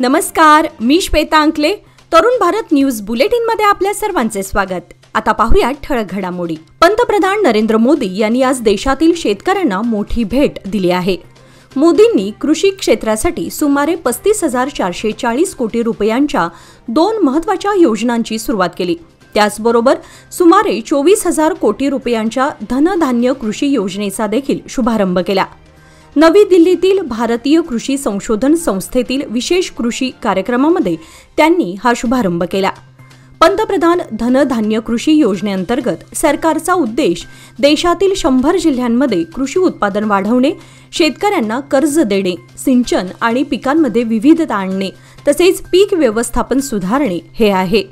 नमस्कार, मी श्वेता अंकले. तरुण भारत न्यूज बुलेटिनमध्ये आपल्या सर्वांचे स्वागत. आता पाहूया ठळक घडामोडी. पंतप्रधान नरेंद्र मोदी यांनी आज देशातील शेतकऱ्यांना मोठी भेट दिली आहे. मोदींनी कृषी क्षेत्रासाठी सुमारे 35,440 कोटी रुपयांच्या 2 महत्त्वाच्या योजनांची सुरुवात केली. त्याचबरोबर सुमारे 24,000 कोटी रुपयांच्या धनधान्य कृषी योजनेचा देखील शुभारंभ केला. नवी दिल्लीतील भारतीय कृषी संशोधन संस्थेतील विशेष कृषी कार्यक्रमामध्ये त्यांनी हा शुभारंभ केला. पंतप्रधान धनधान्य कृषी योजनेअंतर्गत सरकारचा उद्देश देशातील 100 जिल्ह्यांमध्ये कृषी उत्पादन वाढवणे, शेतकऱ्यांना कर्ज देणे, सिंचन आणि पिकांमध्ये विविधता आणणे तसेच पीक व्यवस्थापन सुधारणे हे आहे.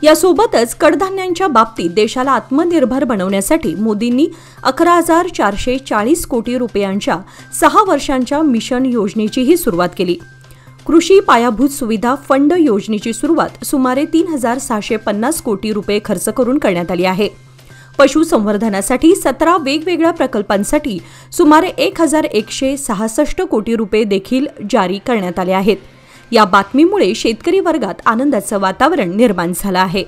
यासोबतच कडधान्यांच्या बाबतीत देशाला आत्मनिर्भर बनवण्यासाठी मोदींनी 11,440 कोटी रुपयांच्या 6 वर्षांच्या मिशन योजनेचीही सुरुवात केली. कृषी पायाभूत सुविधा फंड योजनेची सुरुवात सुमारे 3,650 कोटी रुपये खर्च करून करण्यात आली आहे. पशुसंवर्धनासाठी 17 वेगवेगळ्या प्रकल्पांसाठी सुमारे 1,166 कोटी रुपये देखील जारी करण्यात आले आहेत. या बातमीमुळे शेतकरी वर्गात आनंदाचं वातावरण निर्माण झालं आहे.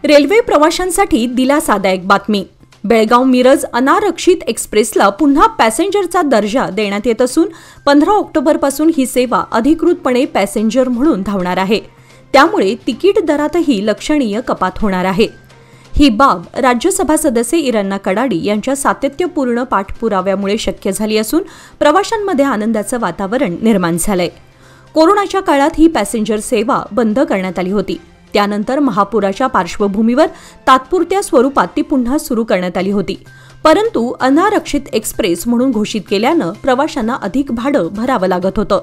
रेल्वे प्रवाशांसाठी दिलासादायक बातमी. बेळगाव मिरज अनारक्षित एक्सप्रेसला पुन्हा पॅसेंजरचा दर्जा देण्यात येत असून 15 ऑक्टोबरपासून ही सेवा अधिकृतपणे पॅसेंजर म्हणून धावणार आहे. त्यामुळे तिकीट दरातही लक्षणीय कपात होणार आहे. ही बाब राज्यसभा सदस्य इरन्ना कडाडी यांच्या सातत्यपूर्ण पाठपुराव्यामुळे शक्य झाली असून प्रवाशांमध्ये आनंदाचं वातावरण निर्माण झालंय. कोरोनाच्या काळात ही पॅसेंजर सेवा बंद करण्यात आली होती. त्यानंतर महापुराच्या पार्श्वभूमीवर तात्पुरत्या स्वरूपात ती पुन्हा सुरू करण्यात आली होती. परंतु अनारक्षित एक्सप्रेस म्हणून घोषित केल्यानं प्रवाशांना अधिक भाडं भरावं लागत होतं.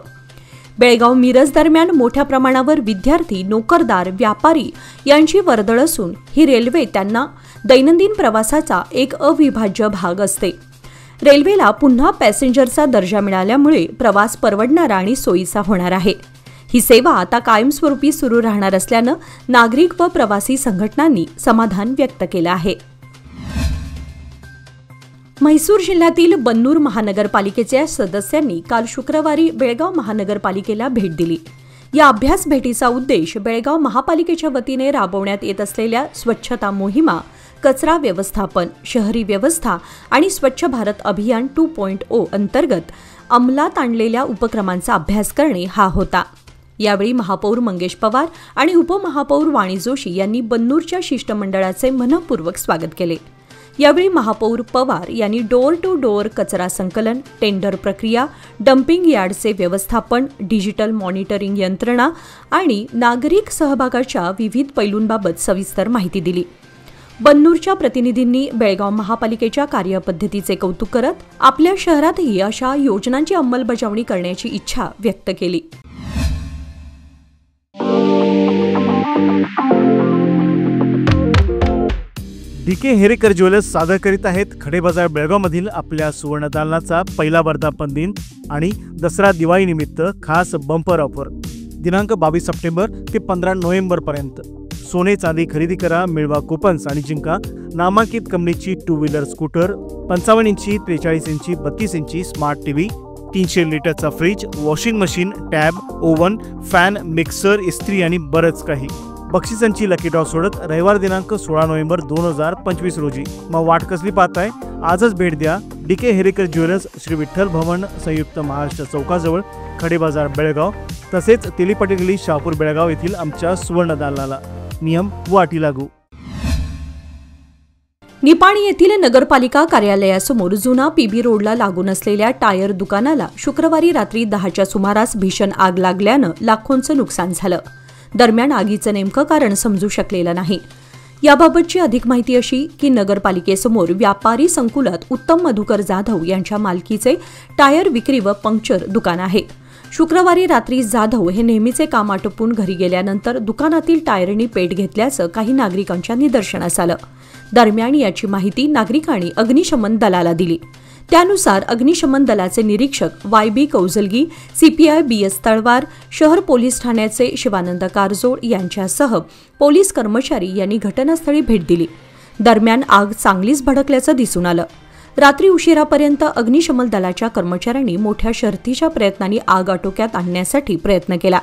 बेळगाव मिरज दरम्यान मोठ्या प्रमाणावर विद्यार्थी, नोकरदार, व्यापारी यांची वर्दळ असून ही रेल्वे त्यांना दैनंदिन प्रवासाचा एक अविभाज्य भाग असते. रेल्वेला पुन्हा पॅसेंजरचा दर्जा मिळाल्यामुळे प्रवास परवडणारा आणि सोयीचा होणार आहे. ही सेवा आता कायमस्वरूपी सुरू राहणार असल्यानं नागरिक व प्रवासी संघटनांनी समाधान व्यक्त केलं आहे. म्हैसूर जिल्ह्यातील बन्नूर महानगरपालिकेच्या सदस्यांनी काल शुक्रवारी बेळगाव महानगरपालिकेला भेट दिली. या अभ्यास भेटीचा उद्देश बेळगाव महापालिकेच्या वतीने राबवण्यात येत असलेल्या स्वच्छता मोहिमा, कचरा व्यवस्थापन, शहरी व्यवस्था आणि स्वच्छ भारत अभियान 2.0 अंतर्गत अंमलात आणलेल्या उपक्रमांचा अभ्यास करणे हा होता. यावेळी महापौर मंगेश पवार आणि उपमहापौर वाणी जोशी यांनी बन्नूरच्या शिष्टमंडळाचे मनपूर्वक स्वागत केले. यावेळी महापौर पवार यांनी डोअर टू डोअर कचरा संकलन, टेंडर प्रक्रिया, डम्पिंग यार्डचे व्यवस्थापन, डिजिटल मॉनिटरिंग यंत्रणा आणि नागरिक सहभागाच्या विविध पैलूंबाबत सविस्तर माहिती दिली. बन्नूरच्या प्रतिनिधींनी बेळगाव महापालिकेच्या कार्यपद्धतीचे कौतुक करत आपल्या शहरातही अशा योजनांची अंमलबजावणी करण्याची इच्छा व्यक्त केली. DK हेरेकर ज्वेलर्स सादर करीत आहेत खडेबाजार बेळगावमधील आपल्या सुवर्णदालनाचा पहिला वर्धापन दिन आणि दसरा दिवाळी निमित्त खास बंपर ऑफर. दिनांक 22 सप्टेंबर ते 15 नोव्हेंबर पर्यंत. सोने चांदी खरेदी करा, मिळवा कुपन्स आणि जिंका नामांकित कंपनीची 2 व्हीलर स्कूटर, 55 इंची, 43 इंची, 32 इंची स्मार्ट टीव्ही, 300 लिटरचा fridge, washing machine, tab, oven, fan, mixer, इस्त्री आणि बरंच काही. बक्षिसांची लकी ड्रॉ सोडत रविवार दिनांक 16 नोव्हेंबर 2025 रोजी. मग वाट कसली पाहताय? आजच भेट द्या DK हेरेकर ज्वेलर्स, श्री विठ्ठल भवन, संयुक्त महाराष्ट्र चौकाजवळ, खडेबाजार बेळगाव, तसेच तेलीपटे गल्ली, शहापूर बेळगाव येथील आमच्या सुवर्णदालनाला. नियम व अटी लागू. निपाणी येथील नगरपालिका कार्यालयासमोर जुना PB रोडला लागून असलेल्या टायर दुकानाला शुक्रवारी रात्री 10च्या सुमारास भीषण आग लागल्यानं लाखोंचं नुकसान झालं. दरम्यान आगीचं नेमकं कारण समजू शकलेलं नाही. याबाबतची अधिक माहिती अशी की नगरपालिकेसमोर व्यापारी संकुलात उत्तम मधुकर जाधव यांच्या मालकीचे टायर विक्री व पंक्चर दुकान आहे. शुक्रवारी रात्री जाधव हे नेहमीचे काम आटोपून घरी गेल्यानंतर दुकानातील टायरनी पेट घेतल्याचं काही नागरिकांच्या निदर्शनास आलं. दरम्यान याची माहिती नागरिकांनी अग्निशमन दलाला दिली. त्यानुसार अग्निशमन दलाचे निरीक्षक YB Kaujalgi, CPI BS Talwar, शहर पोलीस ठाण्याचे शिवानंद कारजोड यांच्यासह पोलीस कर्मचारी यांनी घटनास्थळी भेट दिली. दरम्यान आग चांगलीच भडकल्याचं दिसून आलं. रात्री उशिरापर्यंत अग्निशमन दलाच्या कर्मचाऱ्यांनी मोठ्या शर्थीच्या प्रयत्नांनी आग आटोक्यात आणण्यासाठी प्रयत्न केला।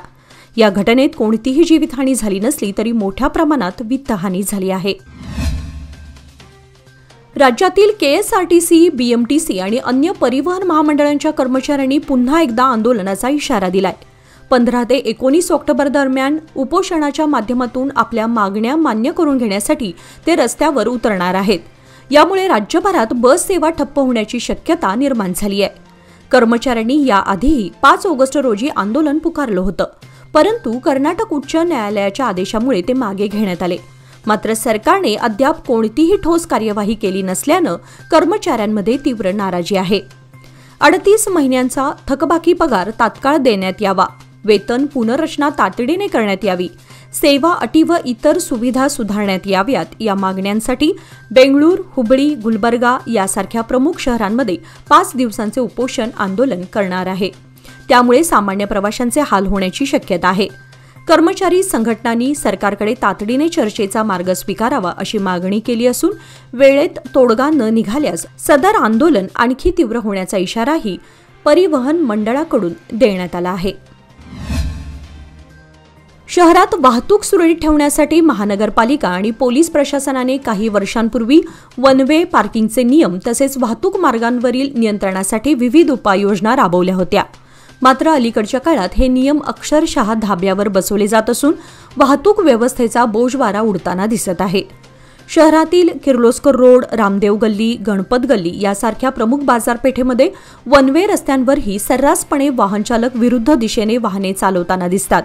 या घटनेत कोणतीही जीवितहानी झाली नसली तरी मोठ्या प्रमाणात वित्तहानी झाली आहे। राज्यातील केएसआरटीसी, बीएमटीसी आणि अन्य परिवहन महामंडळांच्या कर्मचाऱ्यांनी पुन्हा एकदा आंदोलनाचा इशारा दिलाय। 15 ते 19 ऑक्टोबर दरम्यान उपोषणाच्या माध्यमातून आपल्या मागण्या मान्य करून घेण्यासाठी ते रस्त्यावर उतरणार आहेत। यामुळे राज्यभरात बस सेवा ठप्प होण्याची शक्यता निर्माण झाली आहे। कर्मचाऱ्यांनी याआधीही 5 ऑगस्ट रोजी आंदोलन पुकारलं होतं, परंतु कर्नाटक उच्च न्यायालयाच्या आदेशामुळे ते मागे घेण्यात आले। मात्र सरकारने अद्याप कोणतीही ठोस कार्यवाही केली नसल्यानं कर्मचाऱ्यांमध्ये तीव्र नाराजी आहे। 38 महिन्यांचा थकबाकी पगार तात्काळ देण्यात यावा, वेतन पुनर्रचना तातडीने करण्यात यावी, सेवा अटी व इतर सुविधा सुधारण्यात याव्यात या मागण्यांसाठी बेंगळूर, हुबळी, गुलबर्गा यासारख्या प्रमुख शहरांमध्ये 5 दिवसांचे उपोषण आंदोलन करणार आहे। त्यामुळे सामान्य प्रवाशांचे हाल होण्याची शक्यता आहे। कर्मचारी संघटनांनी सरकारकडे तातडीने चर्चेचा मार्ग स्वीकारावा अशी मागणी केली असून वेळेत तोडगा न निघाल्यास सदर आंदोलन आणखी तीव्र होण्याचा इशाराही परिवहन मंडळाकडून देण्यात आला आहे। शहरात वाहतूक सुरळीत ठेवण्यासाठी महानगरपालिका आणि पोलीस प्रशासनाने काही वर्षांपूर्वी वन वे पार्किंगचे नियम तसेच वाहतूक मार्गांवरील नियंत्रणासाठी विविध उपाययोजना राबवल्या होत्या। मात्र अलीकडच्या काळात हे नियम अक्षरशः धाब्यावर बसवले जात असून वाहतूक व्यवस्थेचा बोजवारा उडताना दिसत आहे। शहरातील किर्लोस्कर रोड, रामदेव गल्ली, गणपत गल्ली यासारख्या प्रमुख बाजारपेठेमध्ये वन वे रस्त्यांवरही सर्रासपणे वाहनचालक विरुद्ध दिशेने वाहने चालवताना दिसतात।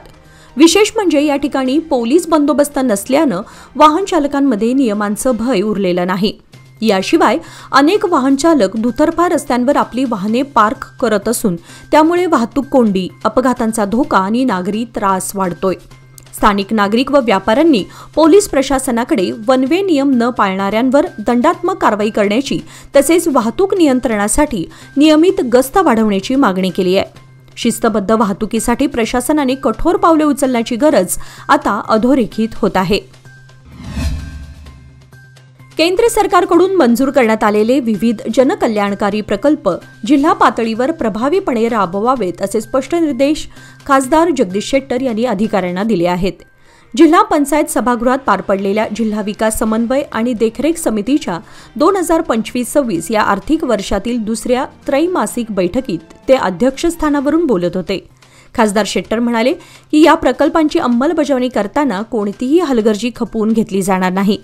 विशेष म्हणजे या ठिकाणी पोलीस बंदोबस्त नसल्यानं वाहन चालकांमध्ये नियमांचं भय उरलेलं नाही। याशिवाय अनेक वाहन चालक दुतर्फा रस्त्यांवर आपली वाहने पार्क करत असून त्यामुळे वाहतूक कोंडी, अपघातांचा धोका आणि नागरी त्रास वाढतोय। स्थानिक नागरिक व व्यापाऱ्यांनी पोलीस प्रशासनाकडे वन वे नियम न पाळणाऱ्यांवर दंडात्मक कारवाई करण्याची तसेच वाहतूक नियंत्रणासाठी नियमित गस्त वाढवण्याची मागणी केली आहे। शिस्तबद्ध वाहतुकीसाठी प्रशासनाने कठोर पावले उचलण्याची गरज आता अधोरेखित होत आहे। केंद्र सरकारकडून मंजूर करण्यात आलेले विविध जनकल्याणकारी प्रकल्प जिल्हा पातळीवर प्रभावीपणे राबवावेत असे स्पष्ट निर्देश खासदार जगदीश शेट्टर यांनी अधिकाऱ्यांना दिले आहेत। जिल्हा पंचायत सभागृहात पार पडलेल्या जिल्हा विकास समन्वय आणि देखरेख समितीच्या 2025-26 या आर्थिक वर्षातील दुसऱ्या त्रैमासिक बैठकीत ते अध्यक्षस्थानावरून बोलत होते। खासदार शेट्टर म्हणाले की या प्रकल्पांची अंमलबजावणी करताना कोणतीही हलगर्जी खपवून घेतली जाणार नाही।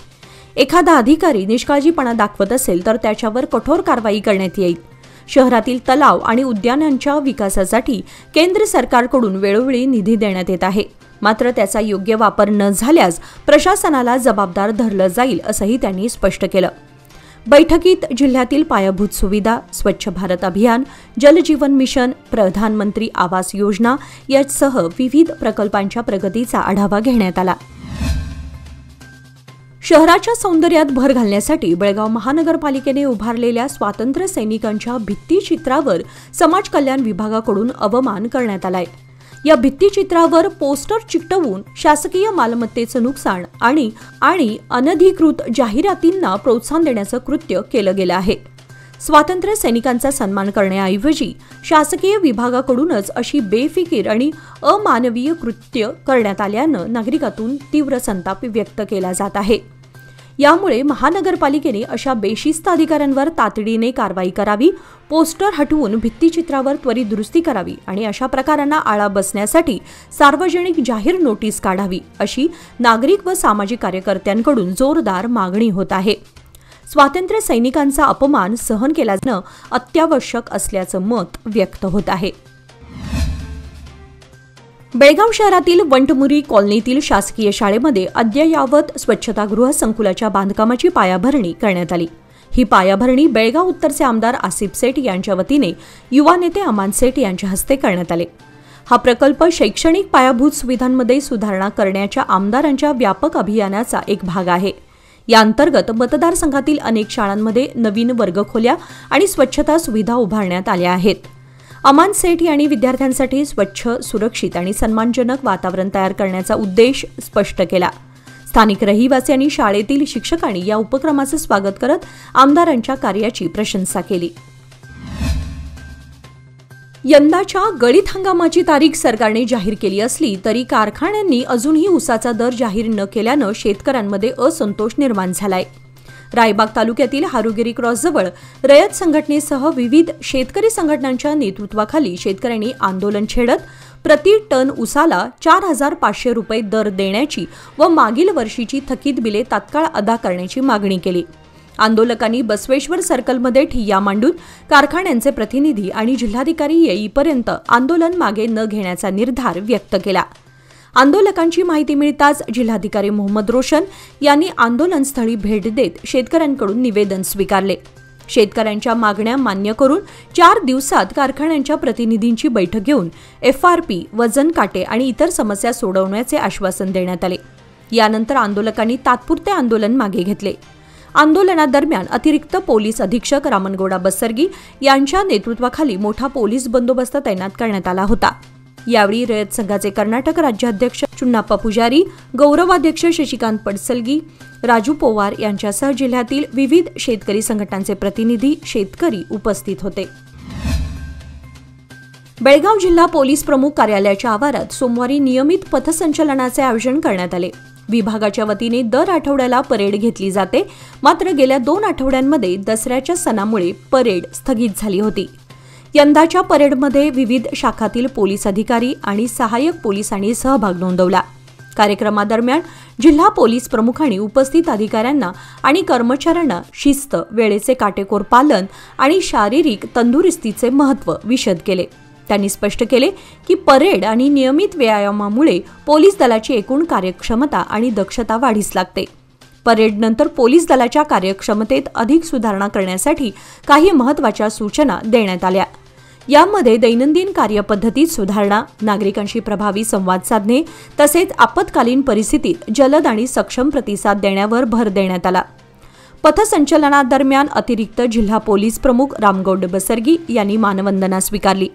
एखादा अधिकारी निष्काळजीपणा दाखवत असेल तर त्याच्यावर कठोर कारवाई करण्यात येईल। शहरातील तलाव आणि उद्यानांच्या विकासासाठी केंद्र सरकारकडून वेळोवेळी निधी देण्यात येत आहे, मात्र त्याचा योग्य वापर न झाल्यास प्रशासनाला जबाबदार धरलं जाईल असंही त्यांनी स्पष्ट केलं। बैठकीत जिल्ह्यातील पायाभूत सुविधा, स्वच्छ भारत अभियान, जल जीवन मिशन, प्रधानमंत्री आवास योजना यासह विविध प्रकल्पांच्या प्रगतीचा आढावा घेण्यात आला। शहराच्या सौंदर्यात भर घालण्यासाठी बेळगाव महानगरपालिकेने उभारलेल्या स्वातंत्र्य सैनिकांच्या भित्तिचित्रावर समाज कल्याण विभागाकडून अवमान करण्यात आलाय। या भित्तिचित्रावर पोस्टर चिकटवून शासकीय मालमत्तेचं नुकसान आणि अनधिकृत जाहिरातींना प्रोत्साहन देण्याचं कृत्य केलं गेलं आहे। स्वातंत्र्य सैनिकांचा सन्मान करण्याऐवजी शासकीय विभागाकडूनच अशी बेफिकीर आणि अमानवीय कृत्य करण्यात आल्यानं नागरिकातून तीव्र संताप व्यक्त केला जात आहे। यामुळे महानगरपालिकेने अशा बेशिस्त अधिकाऱ्यांवर तातडीने कारवाई करावी, पोस्टर हटवून भित्तिचित्रावर त्वरित दुरुस्ती करावी आणि अशा प्रकारांना आळा बसण्यासाठी सार्वजनिक जाहीर नोटीस काढावी अशी नागरिक व सामाजिक कार्यकर्त्यांकडून जोरदार मागणी होत आहे। स्वातंत्र्य सैनिकांचा अपमान सहन केला जाणं अत्यावश्यक असल्याचं मत व्यक्त होत आहे। बेळगाव शहरातील वंटमुरी कॉलनीतील शासकीय शाळेमध्ये अद्ययावत स्वच्छतागृह संकुलाच्या बांधकामाची पायाभरणी करण्यात आली। ही पायाभरणी बेळगाव उत्तरचे आमदार आसिफ सेठ यांच्या वतीने युवा नेते अमान सेठ यांच्या हस्ते करण्यात आले। हा प्रकल्प शैक्षणिक पायाभूत सुविधांमध्ये सुधारणा करण्याच्या आमदारांच्या व्यापक अभियानाचा एक भाग आहे। या अंतर्गत मतदारसंघातील अनेक शाळांमध्ये नवीन वर्गखोल्या आणि स्वच्छता सुविधा उभारण्यात आल्या आहेत। अमान सेठ यांनी विद्यार्थ्यांसाठी स्वच्छ, सुरक्षित आणि सन्मानजनक वातावरण तयार करण्याचा उद्देश स्पष्ट केला। स्थानिक रहिवासी आणि शाळेतील शिक्षकांनी या उपक्रमाचे स्वागत करत आमदारांच्या कार्याची प्रशंसा केली. यंदाच्या गळीत हंगामाची तारीख सरकारने जाहीर केली असली तरी कारखान्यांनी अजूनही ऊसाचा दर जाहीर न केल्यानं शेतकऱ्यांमध्ये असंतोष निर्माण झालाय. रायबाग तालुक्यातील हारुगिरी क्रॉसजवळ रयत संघटनेसह विविध शेतकरी संघटनांच्या नेतृत्वाखाली शेतकऱ्यांनी आंदोलन छेडत प्रति टन ऊसाला 4,500 रुपये दर देण्याची व मागील वर्षीची थकीत बिले तात्काळ अदा करण्याची मागणी केली. आंदोलकांनी बसवेश्वर सर्कलमध्ये ठिय्या मांडून कारखान्यांचे प्रतिनिधी आणि जिल्हाधिकारी येईपर्यंत आंदोलन मागे न घेण्याचा निर्धार व्यक्त केला. आंदोलकांची माहिती मिळताच जिल्हाधिकारी मोहम्मद रोशन यांनी आंदोलनस्थळी भेट देत शेतकऱ्यांकडून निवेदन स्वीकारले. शेतकऱ्यांच्या मागण्या मान्य करून 4 दिवसात कारखान्यांच्या प्रतिनिधींची बैठक घेऊन FRP, वजन काटे आणि इतर समस्या सोडवण्याचे आश्वासन देण्यात आले. यानंतर आंदोलकांनी तात्पुरते आंदोलन मागे घेतले. आंदोलनादरम्यान अतिरिक्त पोलीस अधीक्षक रामनगौडा बसरगी यांच्या नेतृत्वाखाली मोठा पोलीस बंदोबस्त तैनात करण्यात आला होता. यावेळी रयत संघाचे कर्नाटक राज्याध्यक्ष चुन्नाप्पा पुजारी, गौरवाध्यक्ष शशिकांत पडसलगी, राजू पोवार यांच्यासह जिल्ह्यातील विविध शेतकरी संघटनांचे प्रतिनिधी, शेतकरी उपस्थित होते. बेळगाव जिल्हा पोलीस प्रमुख कार्यालयाच्या आवारात सोमवारी नियमित पथसंचलनाचे आयोजन करण्यात आले. विभागाच्या वतीने दर आठवड्याला परेड घेतली जाते. मात्र गेल्या 2 आठवड्यांमध्ये दसऱ्याच्या सणामुळे परेड स्थगित झाली होती. यंदाच्या परेडमध्ये विविध शाखातील पोलीस अधिकारी आणि सहाय्यक पोलिसांनी सहभाग नोंदवला. कार्यक्रमादरम्यान जिल्हा पोलीस प्रमुखांनी उपस्थित अधिकाऱ्यांना आणि कर्मचाऱ्यांना शिस्त, वेळेचे काटेकोर पालन आणि शारीरिक तंदुरुस्तीचे महत्त्व विशद केले. त्यांनी स्पष्ट केले की परेड आणि नियमित व्यायामामुळे पोलीस दलाची एकूण कार्यक्षमता आणि दक्षता वाढीस लागते. परेडनंतर पोलीस दलाच्या कार्यक्षमतेत अधिक सुधारणा करण्यासाठी काही महत्त्वाच्या सूचना देण्यात आल्या. यामध्ये दैनंदिन कार्यपद्धतीत सुधारणा, नागरिकांशी प्रभावी संवाद साधणे तसेच आपत्कालीन परिस्थितीत जलद आणि सक्षम प्रतिसाद देण्यावर भर देण्यात आला. पथसंचलनादरम्यान अतिरिक्त जिल्हा पोलीस प्रमुख रामगौड बसरगी यांनी मानवंदना स्वीकारली.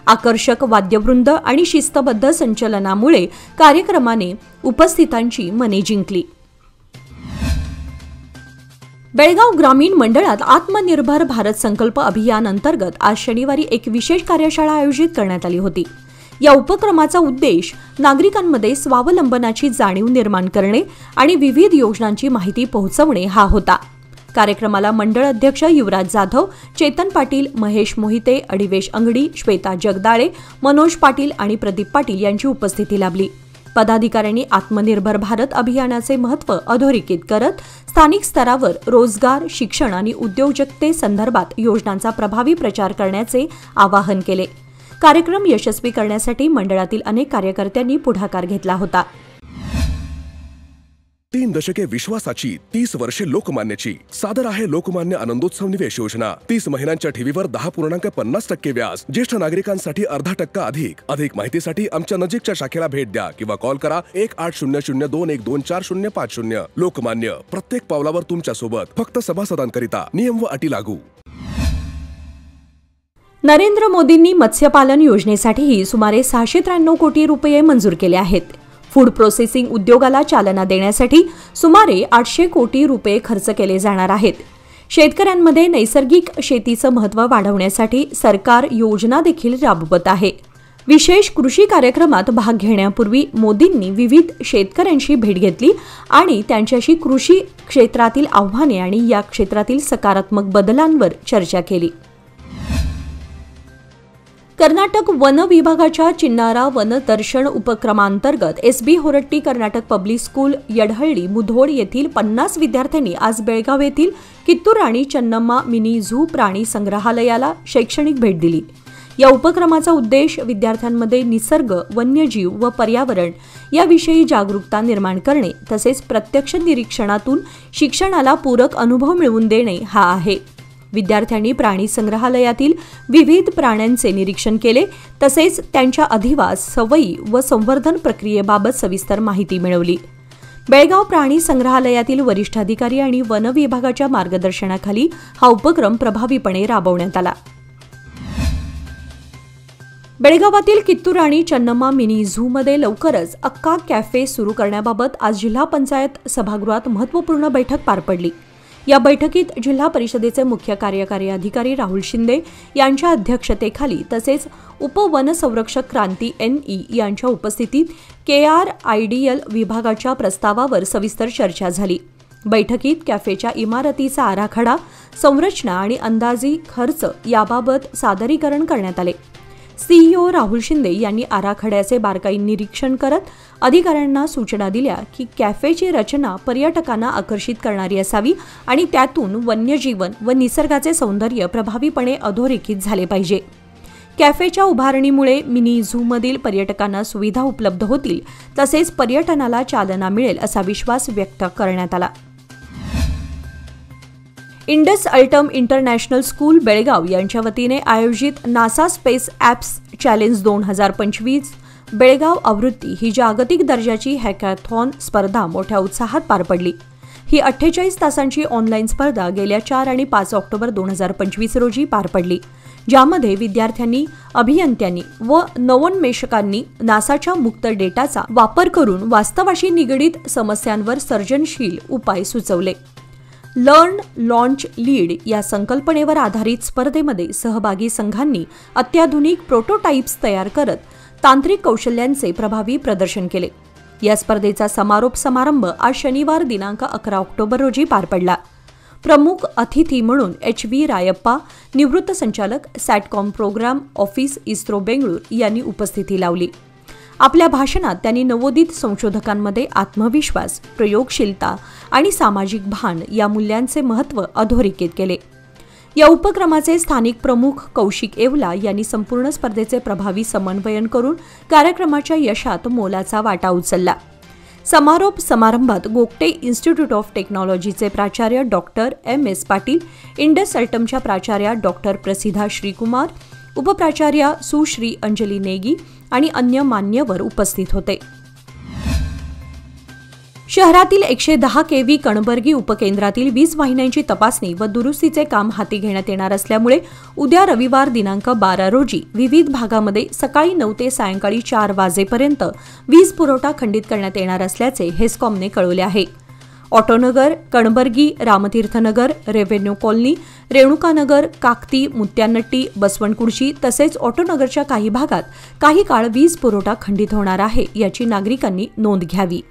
आकर्षक वाद्यवृंद आणि शिस्तबद्ध संचलनामुळे कार्यक्रमाने उपस्थितांची मने जिंकली. बेळगाव ग्रामीण मंडळात आत्मनिर्भर भारत संकल्प अभियान अंतर्गत आज शनिवारी एक विशेष कार्यशाळा आयोजित करण्यात आली होती. या उपक्रमाचा उद्देश नागरिकांमध्ये स्वावलंबनाची जाणीव निर्माण करणे आणि विविध योजनांची माहिती पोहोचवणे हा होता. कार्यक्रमाला मंडळ अध्यक्ष युवराज जाधव, चेतन पाटील, महेश मोहिते, अडिवेश अंगडी, श्वेता जगदाळे, मनोज पाटील आणि प्रदीप पाटील यांची उपस्थिती लाभली. पदाधिकाऱ्यांनी आत्मनिर्भर भारत अभियानाचे महत्त्व अधोरेखित करत स्थानिक स्तरावर रोजगार, शिक्षण आणि उद्योजकतेसंदर्भात योजनांचा प्रभावी प्रचार करण्याचे आवाहन केले. कार्यक्रम यशस्वी करण्यासाठी मंडळातील अनेक कार्यकर्त्यांनी पुढाकार घेतला होता. 3 दशके विश्वासाची, 30 वर्षे लोकमान्याची. सादर आहे लोकमान्य आनंदोत्सव निवेश योजना. 30 महिन्यांच्या ठेवीवर 10.50% व्याज. ज्येष्ठ नागरिकांसाठी 0.5% अधिक माहितीसाठी आमच्या नजीकच्या शाखेला भेट द्या किंवा कॉल करा 180021245050. लोकमान्य, प्रत्येक पावलावर तुमच्या सोबत. फक्त सभासदांकरिता. नियम व अटी लागू. नरेंद्र मोदींनी मत्स्यपालन योजनेसाठीही सुमारे 693 कोटी रुपये मंजूर केले आहेत. फूड प्रोसेसिंग उद्योगाला चालना देण्यासाठी सुमारे 800 कोटी रुपये खर्च केले जाणार आहेत. शेतकऱ्यांमध्ये नैसर्गिक शेतीचं महत्त्व वाढवण्यासाठी सरकार योजना देखील राबवत आहे. विशेष कृषी कार्यक्रमात भाग घेण्यापूर्वी मोदींनी विविध शेतकऱ्यांशी भेट घेतली आणि त्यांच्याशी कृषी क्षेत्रातील आव्हाने आणि या क्षेत्रातील सकारात्मक बदलांवर चर्चा केली. कर्नाटक वन विभागाच्या चिन्नारा वन दर्शन उपक्रमांतर्गत SB Horatti Karnataka public school यडहळ्ळी Mudhol येथील 50 विद्यार्थ्यांनी आज बेळगाव येथील कित्तूर राणी चन्नम्मा मिनी झू प्राणी संग्रहालयाला शैक्षणिक भेट दिली. या उपक्रमाचा उद्देश विद्यार्थ्यांमध्ये निसर्ग, वन्यजीव व पर्यावरण याविषयी जागरूकता निर्माण करणे तसेच प्रत्यक्ष निरीक्षणातून शिक्षणाला पूरक अनुभव मिळवून देणे हा आहे. विद्यार्थ्यांनी प्राणी संग्रहालयातील विविध प्राण्यांचे निरीक्षण केले तसेच त्यांच्या अधिवास, सवयी व संवर्धन प्रक्रियेबाबत सविस्तर माहिती मिळवली. बेळगाव प्राणी संग्रहालयातील वरिष्ठ अधिकारी आणि वन विभागाच्या मार्गदर्शनाखाली हा उपक्रम प्रभावीपणे राबवण्यात आला. बेळगावातील कित्तूर आणि चन्नम्मा मिनी झूमध्ये लवकरच अक्का कॅफे सुरू करण्याबाबत आज जिल्हा पंचायत सभागृहात महत्त्वपूर्ण बैठक पार पडली। या बैठकीत जिल्हा परिषदेचे मुख्य कार्यकारी अधिकारी राहुल शिंदे यांच्या अध्यक्षतेखाली तसेच उपवनसंरक्षक क्रांती NE यांच्या उपस्थितीत KRIDL विभागाच्या प्रस्तावावर सविस्तर चर्चा झाली। बैठकीत कॅफेच्या इमारतीचा आराखडा, संरचना आणि अंदाजी खर्च याबाबत सादरीकरण करण्यात आले। CEO राहुल शिंदे यांनी आराखड्याचे बारकाई निरीक्षण करत अधिकाऱ्यांना सूचना दिल्या की कॅफेची रचना पर्यटकांना आकर्षित करणारी असावी आणि त्यातून वन्यजीवन व निसर्गाचे सौंदर्य प्रभावीपणे अधोरेखित झाले पाहिजे। कॅफेच्या उभारणीमुळे मिनी झूमधील पर्यटकांना सुविधा उपलब्ध होतील तसेच पर्यटनाला चालना मिळेल असा विश्वास व्यक्त करण्यात आला। इंडस अल्टम इंटरनॅशनल स्कूल बेळगाव यांच्या वतीने आयोजित NASA space apps challenge 2025 Belgaum आवृत्ती ही जागतिक दर्जाची हॅकॅथॉन स्पर्धा मोठ्या उत्साहात पार पडली। ही 48 तासांची ऑनलाईन स्पर्धा गेल्या 4 आणि 5 ऑक्टोबर 2025 रोजी पार पडली, ज्यामध्ये विद्यार्थ्यांनी, अभियंत्यांनी व नवोन्मेषकांनी नासाच्या मुक्त डेटाचा वापर करून वास्तवाशी निगडीत समस्यांवर सर्जनशील उपाय सुचवले। लर्न, लॉन्च, लीड या संकल्पनेवर आधारित स्पर्धेमध्ये सहभागी संघांनी अत्याधुनिक प्रोटोटाइप्स तयार करत तांत्रिक कौशल्यांचे प्रभावी प्रदर्शन केले। या स्पर्धेचा समारोप समारंभ आज शनिवार दिनांक 11 ऑक्टोबर रोजी पार पडला। प्रमुख अतिथी म्हणून HV रायप्पा, निवृत्त संचालक, सॅटकॉम प्रोग्राम ऑफिस, इस्रो बेंगळूर यांनी उपस्थिती लावली। आपल्या भाषणात त्यांनी नवोदित संशोधकांमध्ये आत्मविश्वास, प्रयोगशीलता आणि सामाजिक भान या मूल्यांचे महत्त्व अधोरेखित केले। या उपक्रमाचे स्थानिक प्रमुख कौशिक येवला यांनी संपूर्ण स्पर्धेचे प्रभावी समन्वयन करून कार्यक्रमाच्या यशात मोलाचा वाटा उचलला। समारोप समारंभात गोगटे इन्स्टिट्यूट ऑफ टेक्नॉलॉजीचे प्राचार्य डॉक्टर MS पाटील, इंडस अल्टमच्या प्राचार्या डॉक्टर प्रसिद्धा श्रीकुमार, उपप्राचार्या सुश्री अंजली नेगी आणि अन्य मान्यवर उपस्थित होते। शहरातील 110 kV कणबर्गी उपकेंद्रातील वीज वाहिन्यांची तपासणी व दुरुस्तीचे काम हाती घेण्यात येणार असल्यामुळे उद्या रविवार दिनांक 12 रोजी विविध भागामध्ये सकाळी 9 ते सायंकाळी 4 वाजेपर्यंत वीज पुरवठा खंडित करण्यात येणार असल्याचे हेस्कॉमने कळवले आहे। ऑटोनगर, कणबर्गी, रामतीर्थनगर, रेव्हेन्यू कॉलनी, रेणुकानगर, काकती, मुत्यानट्टी, बसवणकुर्ची तसेच ऑटोनगरच्या काही भागात काही काळ वीज पुरवठा खंडित होणार आहे, याची नागरिकांनी नोंद घ्यावी।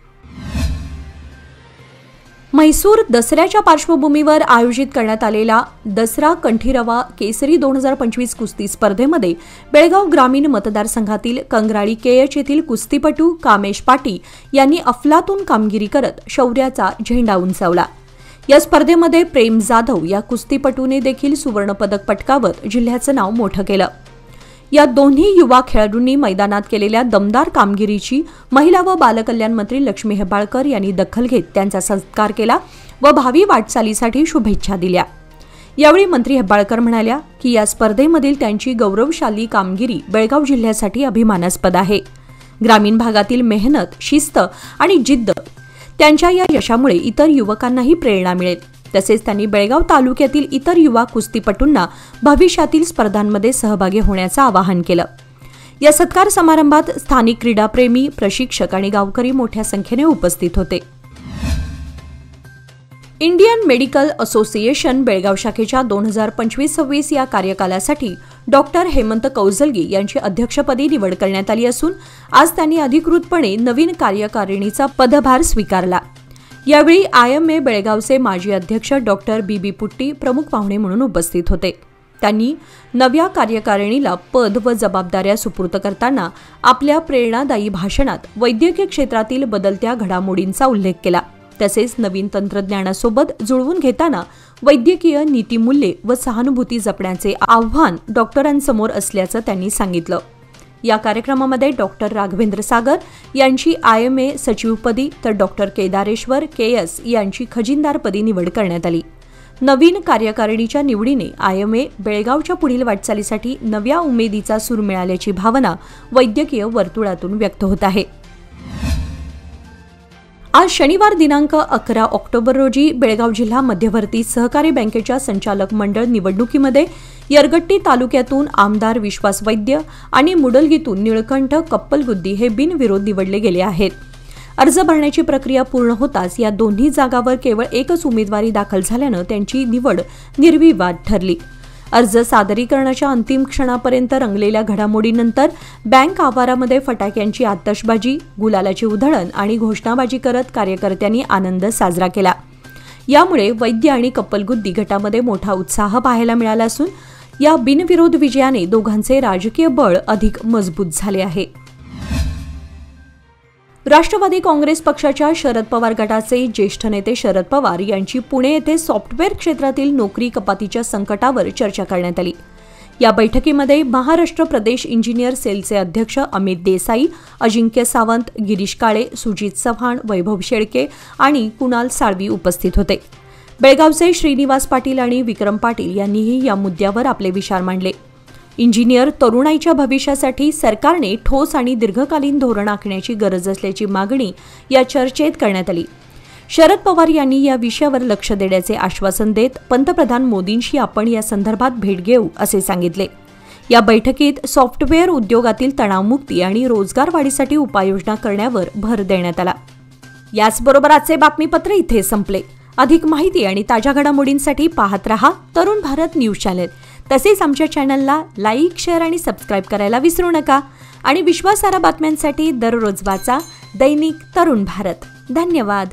म्हैसूर दसऱ्याच्या पार्श्वभूमीवर आयोजित करण्यात आलेला दसरा कंठीरवा केसरी 2025 कुस्ती स्पर्धेमध्ये बेळगाव ग्रामीण मतदारसंघातील कंगराळी KH येथील कुस्तीपटू कामेश पाटी यांनी अफलातून कामगिरी करत शौर्याचा झेंडा उंचावला। या स्पर्धेमध्ये प्रेम जाधव या कुस्तीपटूने देखील सुवर्णपदक पटकावत जिल्ह्याचं नाव मोठं केलं। या दोन्ही युवा खेळाडूंनी मैदानात केलेल्या दमदार कामगिरीची महिला व बालकल्याण मंत्री लक्ष्मी हेब्बाळकर यांनी दखल घेत त्यांचा सत्कार केला व भावी वाटचालीसाठी शुभेच्छा दिल्या। यावेळी मंत्री हेब्बाळकर म्हणाल्या की या स्पर्धेमधील त्यांची गौरवशाली कामगिरी बेळगाव जिल्ह्यासाठी अभिमानास्पद आहे। ग्रामीण भागातील मेहनत, शिस्त आणि जिद्द त्यांच्या या यशामुळे इतर युवकांनाही प्रेरणा मिळेल। तसेच त्यांनी बेळगाव तालुक्यातील इतर युवा कुस्तीपटूंना भविष्यातील स्पर्धांमध्ये सहभागी होण्याचं आवाहन केलं। या सत्कार समारंभात स्थानिक क्रीडाप्रेमी, प्रशिक्षक आणि गावकरी मोठ्या संख्येने उपस्थित होते। इंडियन मेडिकल असोसिएशन बेळगाव शाखेच्या 2025-26 या कार्यकालासाठी डॉक्टर हेमंत कौजलगी यांची अध्यक्षपदी निवड करण्यात आली असून आज त्यांनी अधिकृतपणे नवीन कार्यकारिणीचा पदभार स्वीकारला। यावेळी IMA बेळगावचे माजी अध्यक्ष डॉक्टर BB पुट्टी प्रमुख पाहुणे म्हणून उपस्थित होते। त्यांनी नव्या कार्यकारिणीला पद व जबाबदाऱ्या सुपूर्द करताना आपल्या प्रेरणादायी भाषणात वैद्यकीय क्षेत्रातील बदलत्या घडामोडींचा उल्लेख केला। तसेच नवीन तंत्रज्ञानासोबत जुळवून घेताना वैद्यकीय नीतिमूल्ये व सहानुभूती जपण्याचे आव्हान डॉक्टरांसमोर असल्याचं त्यांनी सांगितलं। या कार्यक्रमामध्ये डॉक्टर राघवेंद्र सागर यांची IMA सचिवपदी तर डॉक्टर केदारेश्वर KS यांची खजिनदारपदी निवड करण्यात आली। नवीन कार्यकारिणीच्या निवडीने IMA बेळगावच्या पुढील वाटचालीसाठी नव्या उमेदीचा सूर मिळाल्याची भावना वैद्यकीय वर्तुळातून व्यक्त होत आहे। आज शनिवार दिनांक 11 ऑक्टोबर रोजी बेळगाव जिल्हा मध्यवर्ती सहकारी बँकेच्या संचालक मंडळ निवडणुकीमध्ये यरगट्टी तालुक्यातून आमदार विश्वास वैद्य आणि मुडलगीतून निळकंठ कप्पलगुद्दी हे बिनविरोध निवडले गेले आहेत. अर्ज भरण्याची प्रक्रिया पूर्ण होताच या दोन्ही जागांवर केवळ एकच उमेदवारी दाखल झाल्यानं त्यांची निवड निर्विवाद ठरली. अर्ज सादरीकरणाच्या अंतिम क्षणापर्यंत रंगलेल्या घडामोडीनंतर बँक आवारामध्ये फटाक्यांची आतषबाजी, गुलालाची उधळण आणि घोषणाबाजी करत कार्यकर्त्यांनी आनंद साजरा केला. यामुळे वैद्य आणि कप्पलगुद्दी गटामध्ये मोठा उत्साह पाहायला मिळाला असून या बिनविरोध विजयाने दोघांचे राजकीय बळ अधिक मजबूत झाले आहे. राष्ट्रवादी काँग्रेस पक्षाच्या शरद पवार गटाचे ज्येष्ठ नेते शरद पवार यांची पुणे येथे सॉफ्टवेअर क्षेत्रातील नोकरी कपातीच्या संकटावर चर्चा करण्यात आली. या बैठकीमध्ये महाराष्ट्र प्रदेश इंजिनियर सेलचे अध्यक्ष अमित देसाई, अजिंक्य सावंत, गिरीश काळे, सुजित चव्हाण, वैभव शेळके आणि कुणाल साळवी उपस्थित होते. बेळगावचे श्रीनिवास पाटील आणि विक्रम पाटील यांनीही या मुद्द्यावर आपले विचार मांडले. इंजिनियर तरुणाईच्या भविष्यासाठी सरकारने ठोस आणि दीर्घकालीन धोरण आखण्याची गरज असल्याची मागणी या चर्चेत करण्यात आली. शरद पवार यांनी या विषयावर लक्ष देण्याचे आश्वासन देत पंतप्रधान मोदींशी आपण या संदर्भात भेट घेऊ असे सांगितले. या बैठकीत सॉफ्टवेअर उद्योगातील तणावमुक्ती आणि रोजगार वाढीसाठी उपाययोजना करण्यावर भर देण्यात आला. याचबरोबर आजचे बातमीपत्र इथे संपले. अधिक माहिती आणि ताज्या घडामोडींसाठी पाहत रहा तरुण भारत न्यूज चॅनल. तसेच आमच्या चॅनलला लाईक, शेअर आणि सबस्क्राईब करायला विसरू नका. आणि विश्वासार्ह बातम्यांसाठी दररोज वाचा दैनिक तरुण भारत. धन्यवाद.